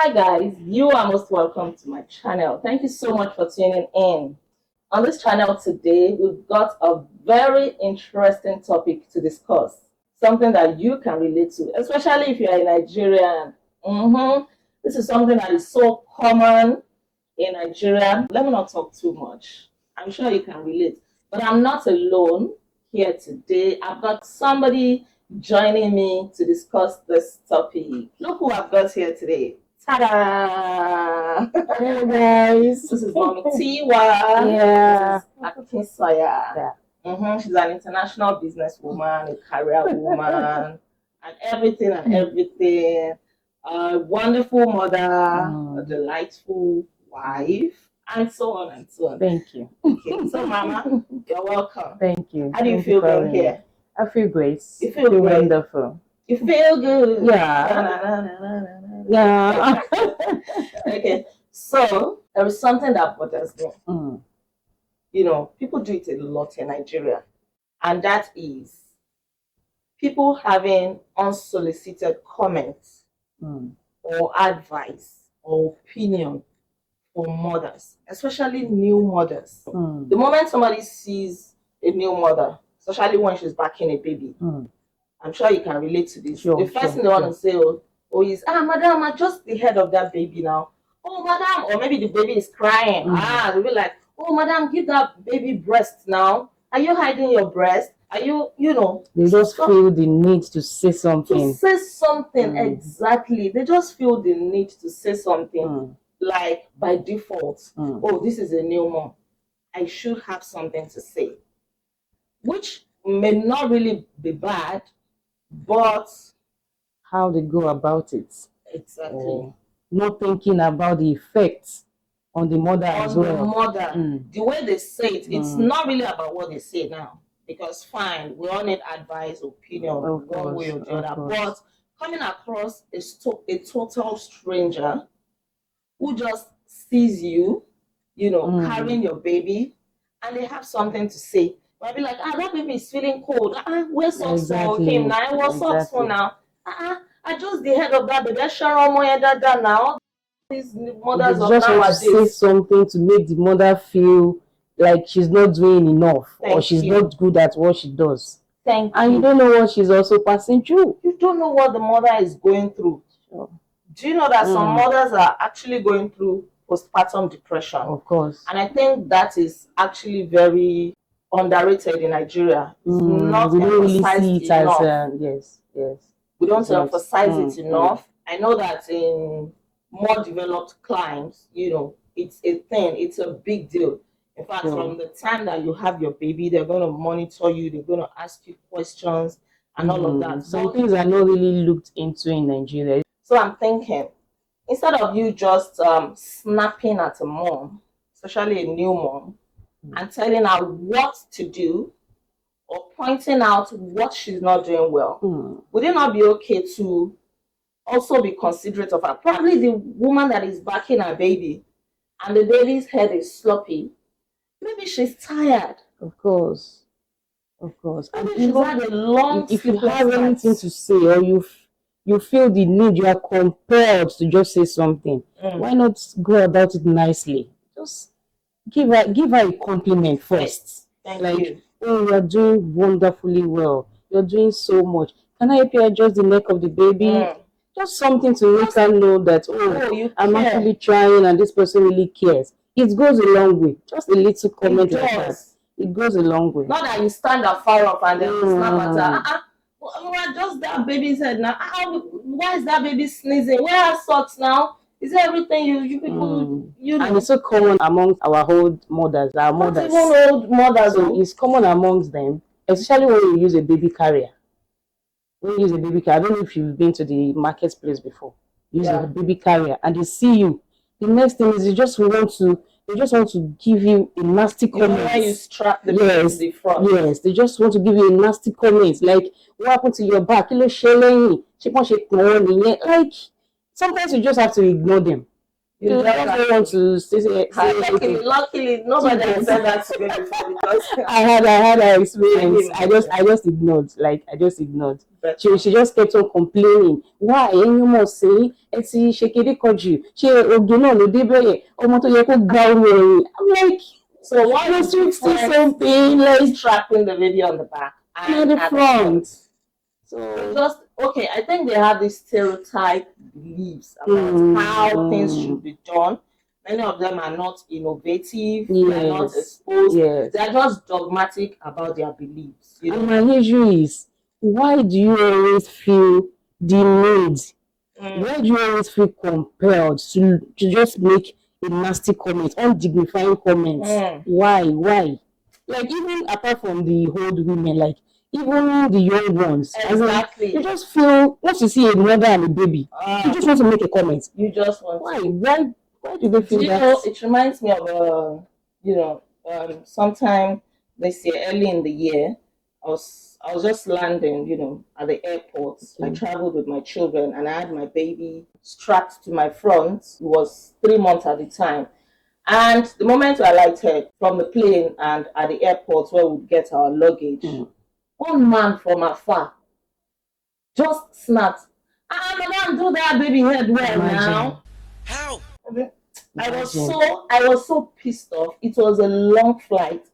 Hi guys, you are most welcome to my channel. Thank you so much for tuning in. On this channel today, we've got a very interesting topic to discuss. Something that you can relate to, especially if you're a Nigerian. This is something that is so common in Nigeria. Let me not talk too much. I'm sure you can relate. But I'm not alone here today. I've got somebody joining me to discuss this topic. Look who I've got here today. Ta-da! Hey guys. This is Mommy Tiwa. Yeah. This is Akinsoya. She's an international businesswoman, a career woman, and everything A wonderful mother, a delightful wife, and so on and so on. Thank you. Okay, so Mama, you're welcome. Thank you. How do you feel being here? I feel great. You feel great? Wonderful. You feel good? Yeah. Yeah. Okay, so there is something that bothers me. You know, people do it a lot in Nigeria, and that is people having unsolicited comments or advice or opinion for mothers, especially new mothers. The moment somebody sees a new mother, especially when she's backing a baby, I'm sure you can relate to this. The first thing they want to say, is, madam, I'm just the head of that baby now. Oh, madam, or maybe the baby is crying. They'll be like, oh, madam, give that baby breast now. Are you hiding your breast? Are you, They just feel the need to say something. To say something, exactly. They just feel the need to say something, like by default. Oh, this is a new mom. I should have something to say. Which may not really be bad, but how they go about it. Exactly. Not thinking about the effects on the mother as well. The mother. The way they say it, it's not really about what they say now. Because fine, we all need advice, opinion, one way or the other. But coming across a total stranger who just sees you, carrying your baby, and they have something to say. Might be like, that baby is feeling cold. Wear socks for him now. Wear socks for now. I just the head of that baby. Now. These mothers of just want to say something to make the mother feel like she's not doing enough or she's not good at what she does. And you don't know what she's also passing through. You don't know what the mother is going through. Sure. Do you know that some mothers are actually going through postpartum depression? Of course. And I think that is actually very underrated in Nigeria. It's not we don't really see it enough. As yes. We don't emphasize it enough. I know that in more developed climes, it's a thing, it's a big deal. In fact, from the time that you have your baby, they're going to monitor you, they're going to ask you questions and all of that. Some things are not really looked into in Nigeria. So I'm thinking, instead of you just snapping at a mom, especially a new mom, and telling her what to do or pointing out what she's not doing well, would it not be okay to also be considerate of her? Probably the woman that is backing her baby and the baby's head is sloppy. Maybe she's tired. Of course. And she's had a long if you have anything to say or you feel the need, you are compelled to just say something. Why not go about it nicely? Just give her a compliment first. Thank you. Oh, you're doing wonderfully well. You're doing so much. Can I help you adjust the neck of the baby? Just something to make her know that, I'm actually trying and this person really cares. It goes a long way. Just a little comment like that. It goes a long way. Not that you stand afar off and then snap at her. Just that baby's head now. Why is that baby sneezing? Where are socks now? Is everything you people, And it's so common among our old mothers, our mothers. Not even old mothers. So it's common amongst them, especially when you use a baby carrier. When you use a baby carrier, I don't know if you've been to the marketplace before. Use a baby carrier and they see you. The next thing is they just want to give you a nasty comment. When you strap the baby to the front. Yes, they just want to give you a nasty comment. Like, what happened to your back? Like, sometimes you just have to ignore them. You just don't want to say luckily, nobody has said that to me before because I had an experience. I just ignored. Like I just ignored. She just kept on complaining. Why? You must say, it's shekere koju. She ogino no debe. Omo to ye ko gba omi. I'm like, so why was you still something like strapping the baby on the back and at the front? So just okay, I think they have these stereotype beliefs about how things should be done. Many of them are not innovative, they are not exposed, they are just dogmatic about their beliefs. You know? And my issue is, why do you always feel the need? Why do you always feel compelled to just make a nasty comment, undignified comments? Why? Like even apart from the old women, like even the young ones. Exactly. You just feel once you see a mother and a baby, you just want to make a comment. You just want Why do they feel that? Know, it reminds me of sometime this year, early in the year, I was just landing, at the airport. I traveled with my children and I had my baby strapped to my front. It was 3 months at the time. And the moment I alighted from the plane and at the airport where we get our luggage, one man from afar just snapped. Madam, do that baby head well now. How? I was so pissed off. It was a long flight.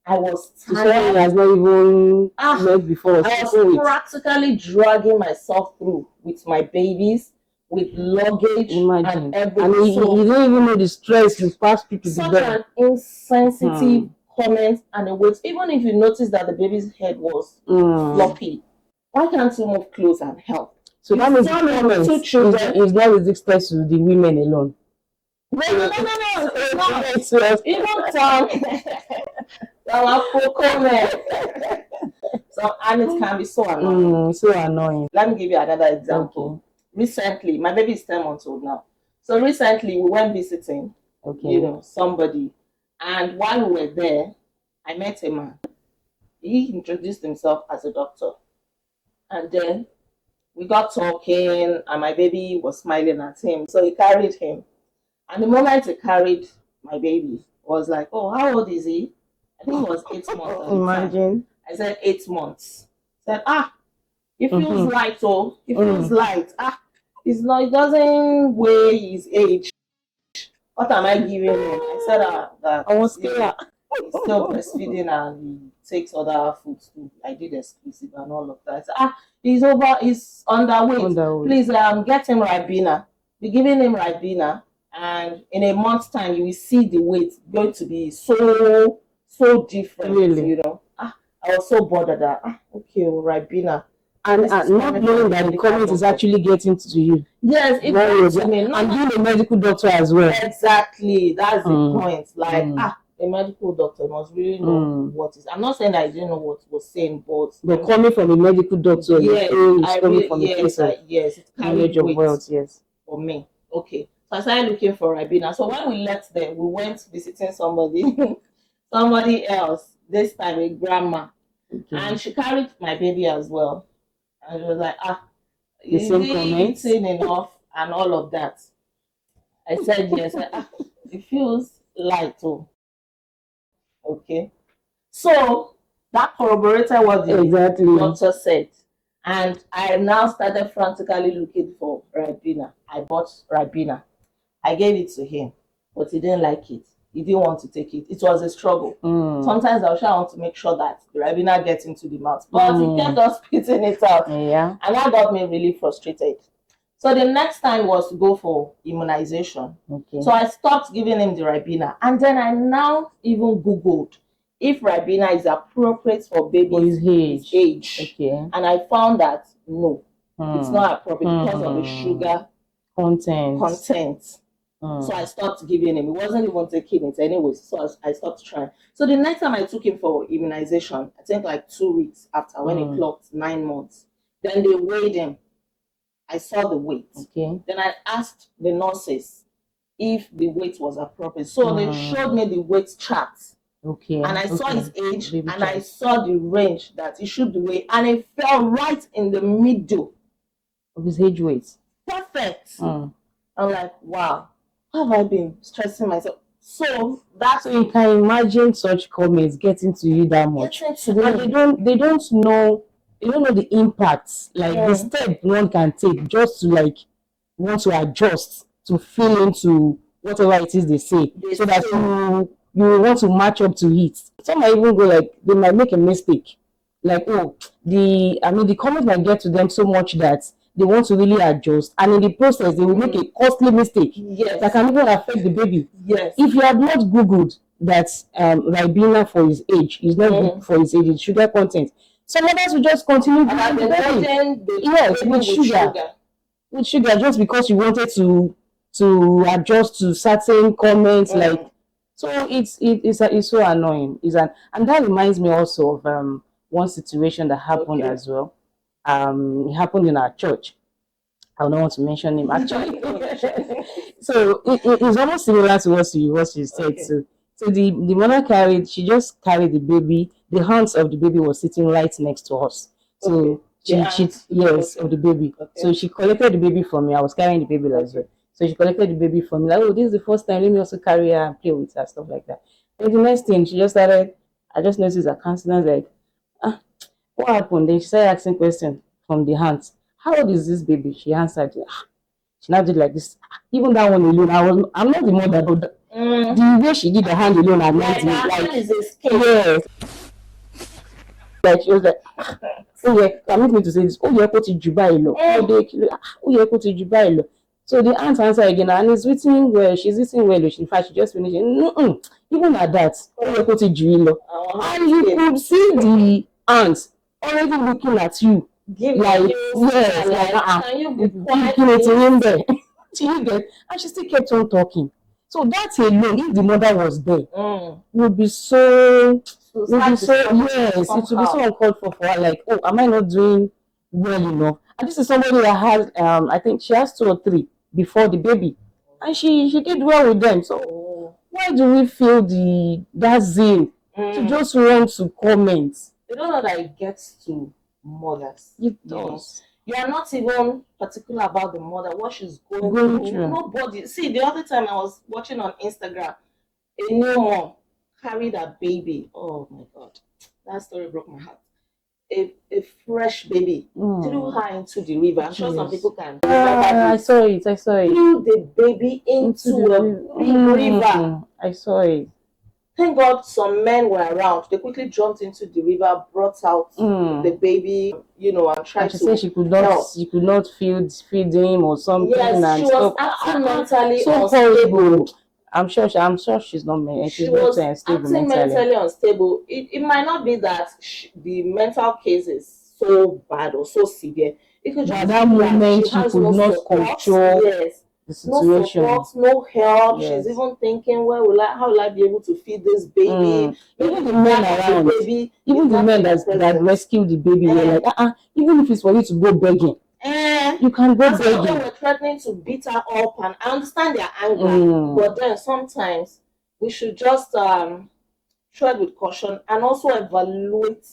I was tired. Has not even met before. I was practically dragging myself through with my babies, with luggage and everything. And you don't even know the stress you pass people. Such an insensitive comment and a weight. Even if you notice that the baby's head was floppy, why can't you move close and help? So that means two children is not restricted to the women alone. No. It's not. Even some comment. And it can be so annoying. So annoying. Let me give you another example. Okay. Recently, my baby is 10 months old now. So recently we went visiting, somebody. And while we were there, I met a man. He introduced himself as a doctor. And then we got talking and my baby was smiling at him. So he carried him. And the moment he carried my baby, was like, oh, how old is he? I think it was 8 months. Imagine. I said 8 months. I said, he feels light, oh. He feels light. He doesn't weigh his age. What am I giving him? I said that I was he's still breastfeeding and he takes other foods too. I did exclusive and all of that. I said, he's underweight. Please get him Ribena. Be giving him Ribena. And in a month's time, you will see the weight going to be so different. Really? I was so bothered that okay, Ribena. And not knowing that the comment is actually getting to you. Yes, it got to me. And being a medical doctor as well. Exactly, that's the point. Like, a medical doctor must really know what is. I'm not saying that I didn't know what was saying, but coming from a medical doctor, yes, it's knowledge of wealth, yes. For me, okay. So I started looking for Ribena. So when we left there, we went visiting somebody else. This time a grandma, and she carried my baby as well. And she was like, is he eating enough and all of that? I said yes. It feels light too. Okay. So that corroborated what the doctor said. And I now started frantically looking for Ribena. I bought Ribena. I gave it to him, but he didn't like it. He didn't want to take it. It was a struggle. Sometimes I want to make sure that the Ribena gets into the mouth, but he kept on spitting it out. Yeah. And that got me really frustrated. So the next time was to go for immunization. Okay. So I stopped giving him the Ribena. And then I now even Googled if Ribena is appropriate for baby's age. Okay. And I found that no, it's not appropriate because of the sugar content. So I stopped giving him. He wasn't even taking it anyway. So I stopped trying. So the next time I took him for immunization, I think like 2 weeks after when he clocked 9 months, then they weighed him. I saw the weight. Okay. Then I asked the nurses if the weight was appropriate. So they showed me the weight chart. Okay. And I saw his age and I saw the range that he should weigh. And it fell right in the middle of his age weight. Perfect. I'm like, wow. Why have I been stressing myself? So that's So you can imagine such comments getting to you that much. getting to And me. they don't know the impacts, like the step one can take just to like want to adjust to feel into whatever it is they say, so that you want to match up to it. Some might even go like they might make a mistake, like the comment might get to them so much that they want to really adjust, and in the process they will make a costly mistake that can even affect the baby. If you have not googled that Ribena for his age is not good for his age, it's sugar content, some others will just continue giving the baby with sugar just because you wanted to adjust to certain comments, like. So it's so annoying. And that reminds me also of one situation that happened as well. It happened in our church. I don't want to mention him actually. So it's almost similar to what you said. So the mother she just carried the baby. The hands of the baby was sitting right next to us. So yes, of the baby. So she collected the baby from me. I was carrying the baby as well. So she collected the baby from me. Like, oh, this is the first time. Let me also carry her and play with her, stuff like that. And the next thing, she just started. I just noticed her countenance like, what happened? Then she started asking questions from the hands. How old is this baby? She answered. She now did like this. Even that one alone, I'm not the mother, but the way she did the hand alone, I meant it. Yes. Like she was like, oh yeah, permit me to say this. Oh yeah, put it Jubailo. Oh yeah, put it Jubailo. So the aunt answer again, and it's written well. She's eating well. In fact, she just finished. Even at that, oh yeah, put it Jubailo. And you could see the aunt already looking at you. Like, yes, like, can you be quiet in there? And she still kept on talking. So that alone, if the mother was there, would be so, yes, it would be so uncalled for her. Like, oh, am I not doing well enough? And this is somebody that has, I think she has 2 or 3 before the baby, and she did well with them. So why do we feel that zeal to just want to comment? They don't know that it gets to mothers. It does. You are not even particular about the mother, what she's going through. Nobody. See, the other time I was watching on Instagram, a new mom carried a baby. Oh my God, that story broke my heart. A fresh baby threw her into the river. I'm sure some people can. I saw it. Threw the baby into a big river. I saw it. Thank God some men were around. They quickly jumped into the river, brought out the baby, and tried to. She said she could not feed him or something. Yes, she was acting mentally unstable. I'm sure she's not. She's not unstable mentally unstable. It might not be that the mental case is so bad or so severe. It could just at that moment she could not control. Yes. The situation. No support, no help. Yes. She's even thinking, how will I be able to feed this baby? Even the men around, even the men that rescued the baby, were like, even if it's for you to go begging, you can go begging. They were threatening to beat her up, and I understand their anger, but then sometimes we should just tread with caution and also evaluate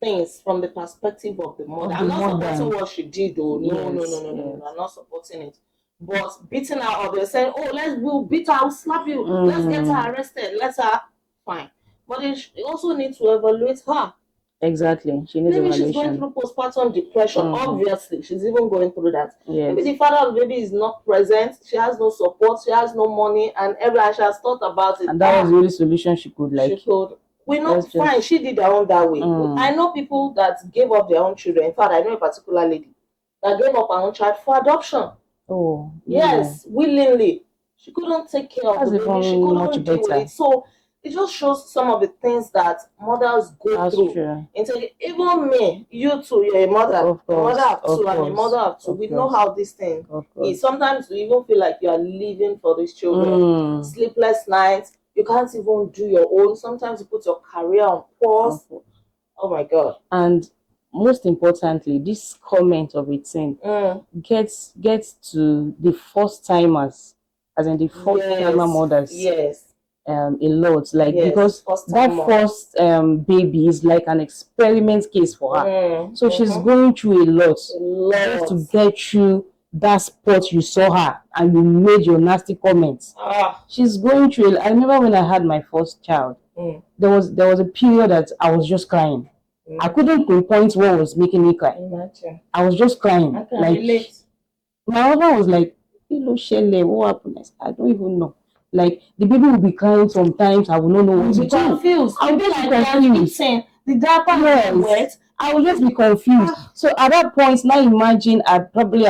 things from the perspective of the mother. I'm not supporting what she did, though. No. I'm not supporting it. But beating her up, they're saying, oh, we'll beat her, I'll slap you, let's get her arrested, fine. But you also need to evaluate her. Exactly. She needs Maybe evaluation. She's going through postpartum depression. Obviously, she's even going through that. Yes. Maybe the father of the baby is not present, she has no support, she has no money, and everyone she has thought about it. And that was the only solution she could we know, fine, she did her own that way. I know people that gave up their own children. In fact, I know a particular lady that gave up her own child for adoption. Oh, yes, willingly. She couldn't take care of the baby. She couldn't deal with it. So it just shows some of the things that mothers go through. True. Even me, you too, you're a mother. Of course, mother of two, I'm a mother of two. We know how this thing is. Sometimes you even feel like you are living for these children. Sleepless nights. You can't even do your own. Sometimes you put your career on pause. Oh my God. And most importantly, this comment of a thing gets to the first timers, as in the first timer mothers. Yes. A lot, like, because that first baby is like an experiment case for her. So she's going through a lot just to get through that spot you saw her and you made your nasty comments. She's going through it. I remember when I had my first child, there was a period that I was just crying. I couldn't pinpoint what was making me cry. Imagine. I was just crying. I can relate. My husband was like, "Hello, Shelley, what happened?" I said, "I don't even know." Like the baby will be crying sometimes. I will not know what to do. Confused. I'll just be confused. The diaper is wet. I will just be confused. So at that point, now imagine I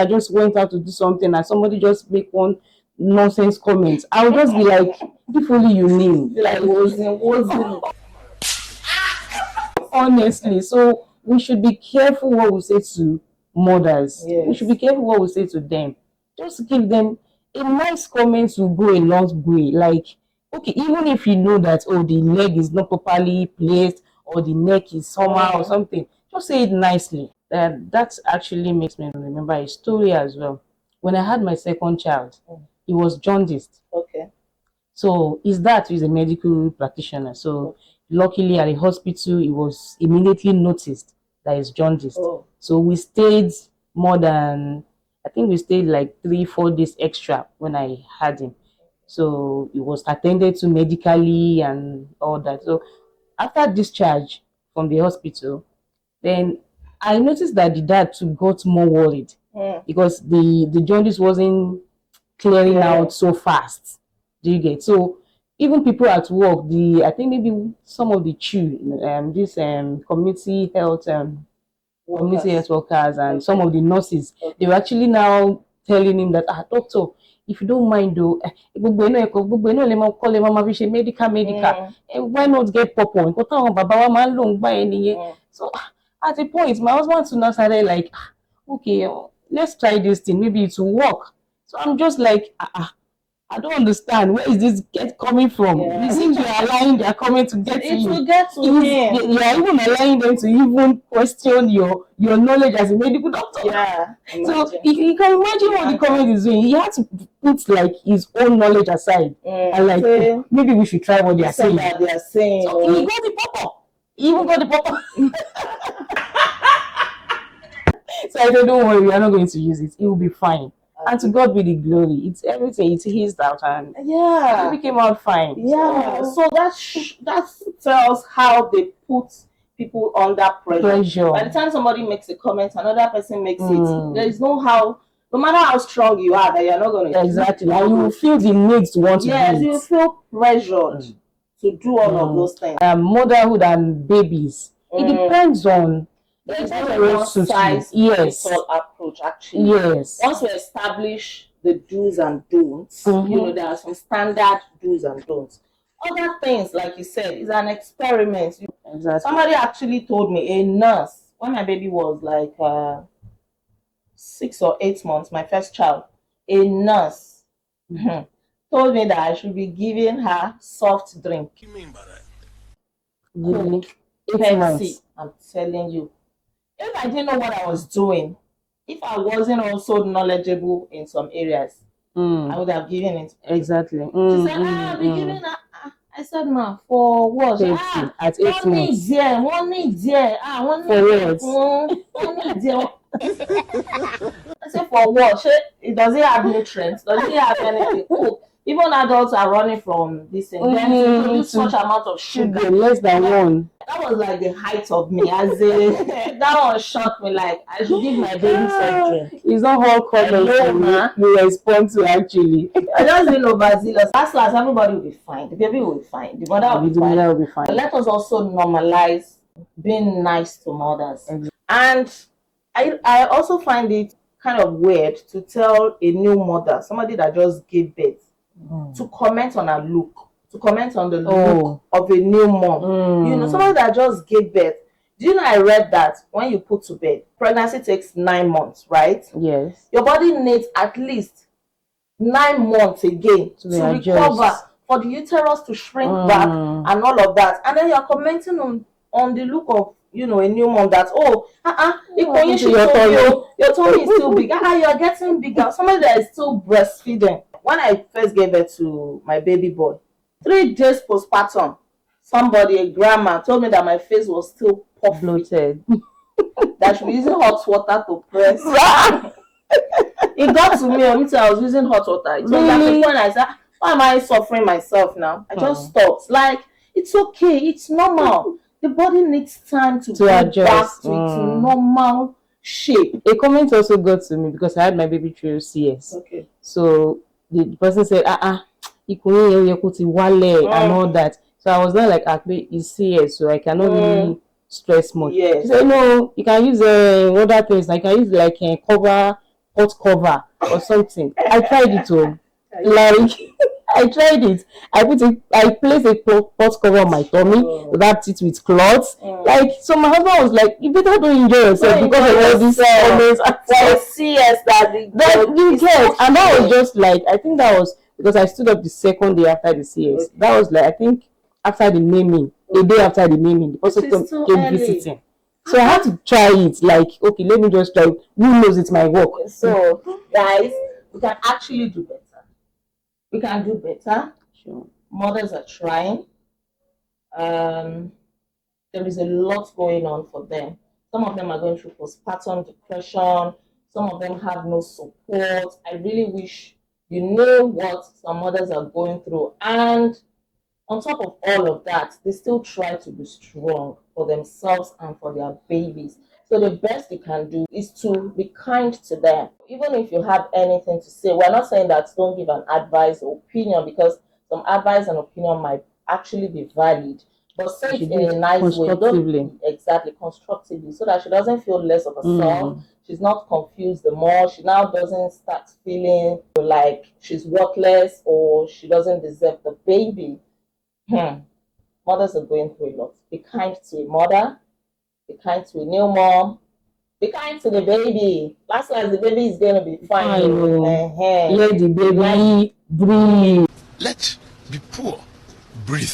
just went out to do something and somebody just make one nonsense comment. I would just be like, if only you knew. Like, wasn't. Honestly, so we should be careful what we say to mothers. Yes. We should be careful what we say to them. Just give them a nice comment to go a long way. Like, okay, even if you know that, oh, the leg is not properly placed or the neck is somehow or something, just say it nicely. That actually makes me remember a story as well. When I had my second child, he was jaundiced. Okay. So his dad is a medical practitioner. So luckily at the hospital, it was immediately noticed that he's jaundiced. So we stayed more than, I think we stayed like 3-4 days extra when I had him. So it was attended to medically and all that. So after discharge from the hospital, then I noticed that the dad too got more worried because the jaundice wasn't clearing out so fast. Do you get? So even people at work, I think maybe some of the community health workers and some of the nurses, they were actually now telling him that, doctor, if you don't mind though, medical, why not get purple? So at a point, my husband soon started like, okay, let's try this thing, maybe it will work. So I'm just like, I don't understand. Where is this coming from? It seems you're allowing their comment to get to you. It will get to him. You're even allowing them to even question your knowledge as a medical doctor. Yeah. So you can imagine what the comment is doing. He had to put like his own knowledge aside and like maybe we should try what they are saying. So he got the purple. He even got the purple. So I said, don't worry, we are not going to use it. It will be fine. And to God be the glory. It's everything. It's his out and it became out fine. Yeah. So that tells how they put people under pressure. By the time somebody makes a comment, another person makes it. There is no matter how strong you are, that you're not going to. Exactly. And you will feel the need to want to do it. Yes, you feel pressured to do all of those things. Motherhood and babies. It depends on. There's a one-size approach, actually. Yes. Once we establish the do's and don'ts, there are some standard do's and don'ts. Other things, like you said, is an experiment. Exactly. Somebody actually told me, a nurse, when my baby was like 6 or 8 months, my first child, a nurse told me that I should be giving her soft drink. What do you mean by that? Really? Pepsi, I'm telling you. If I didn't know what I was doing, if I wasn't also knowledgeable in some areas, I would have given it. Exactly. She said, I'll be giving her. I said, ma, for what? At 8 months. One need there. For what? I said, for what? Does it have nutrients? Does it have anything? Even adults are running from this thing. Then to produce such amount of sugar. Less than one. That was like the height of me. That one shocked me. Like, I should give my baby surgery. It's not all comments you respond to actually. I just didn't overzealous. Last, everybody will be fine. The baby will be fine. The mother will be fine. But let us also normalize being nice to mothers. Exactly. And I also find it kind of weird to tell a new mother, somebody that just gave birth, to comment on her look, to comment on the look of a new mom. Somebody that just gave birth. Do you know, I read that when you put to bed, pregnancy takes 9 months, right? Yes. Your body needs at least 9 months again to recover, for the uterus to shrink back and all of that. And then you're commenting on the look of, a new mom that, your tummy is still big. You're getting bigger. Somebody that is still breastfeeding. When I first gave birth to my baby boy, 3 days postpartum, a grandma, told me that my face was still bloated. That I should be using hot water to press. It got to me. I was using hot water. It was at the point I said, why am I suffering myself now? I just stopped. Like, it's okay. It's normal. The body needs time to go adjust back to its normal shape. A comment also got to me because I had my baby through CS. Okay. So the person said, and all that. So I was not like, it's CS, so I cannot really stress much. Yes. She said, no, you can use other things. Like, you can use like a hot cover or something. I tried it too. Like, I tried it. I placed a pot cover on my tummy, wrapped it with cloths. Like, so my husband was like, you better don't enjoy yourself because of all this always CS that you get. And that was just like, I think that was because I stood up the second day after the CS. Okay. That was like, I think after the naming, a day after the naming, the person came visiting. So I had to try it. Like, okay, let me just try it. Who knows it's my work. So, guys, we can actually do better. We can do better. Sure. Mothers are trying. There is a lot going on for them. Some of them are going through postpartum depression. Some of them have no support. I really wish you know what some mothers are going through. And on top of all of that, they still try to be strong for themselves and for their babies. So the best you can do is to be kind to them. Even if you have anything to say, we're not saying that don't give an advice or opinion, because some advice and opinion might actually be valid. But say it in a nice way, constructively, so that she doesn't feel less of herself. She's not confused the more. She now doesn't start feeling like she's worthless or she doesn't deserve the baby. Mothers are going through a lot. Be kind to a mother. Be kind to a new mom. Be kind to the baby. Last the baby is going to be fine. Let the baby breathe. Let be poor. Breathe.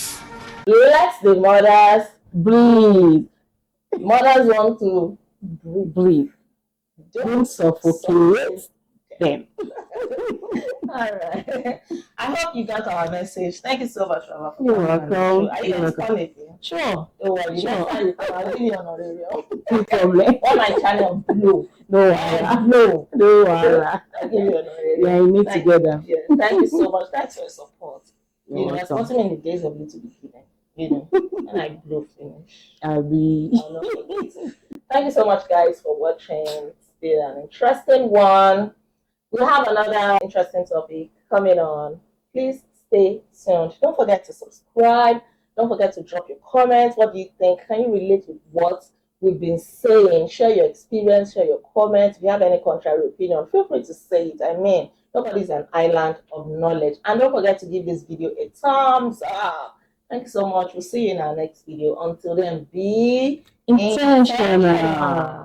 Let the mothers breathe. Mothers want to breathe. Don't suffocate them. All right. I hope you got our message. Thank you so much, Rama. You're welcome. Are you welcome? Sure. Don't worry. Sure. I'll give you an honorarium. No problem. On my channel, Blue. No, no. I'll give you an honorarium. Yeah, we meet together. Yeah. Thank you so much. Thanks for your support. Supporting me in the days of Little Big Hidden. And I blow finish. I'll be. Thank you so much, guys, for watching. It's been an interesting one. We'll have another interesting topic coming on. Please stay tuned. Don't forget to subscribe. Don't forget to drop your comments. What do you think? Can you relate with what we've been saying? Share your experience, share your comments. If you have any contrary opinion, feel free to say it. I mean, nobody's an island of knowledge. And don't forget to give this video a thumbs up. Thank you so much. We'll see you in our next video. Until then, be intentional.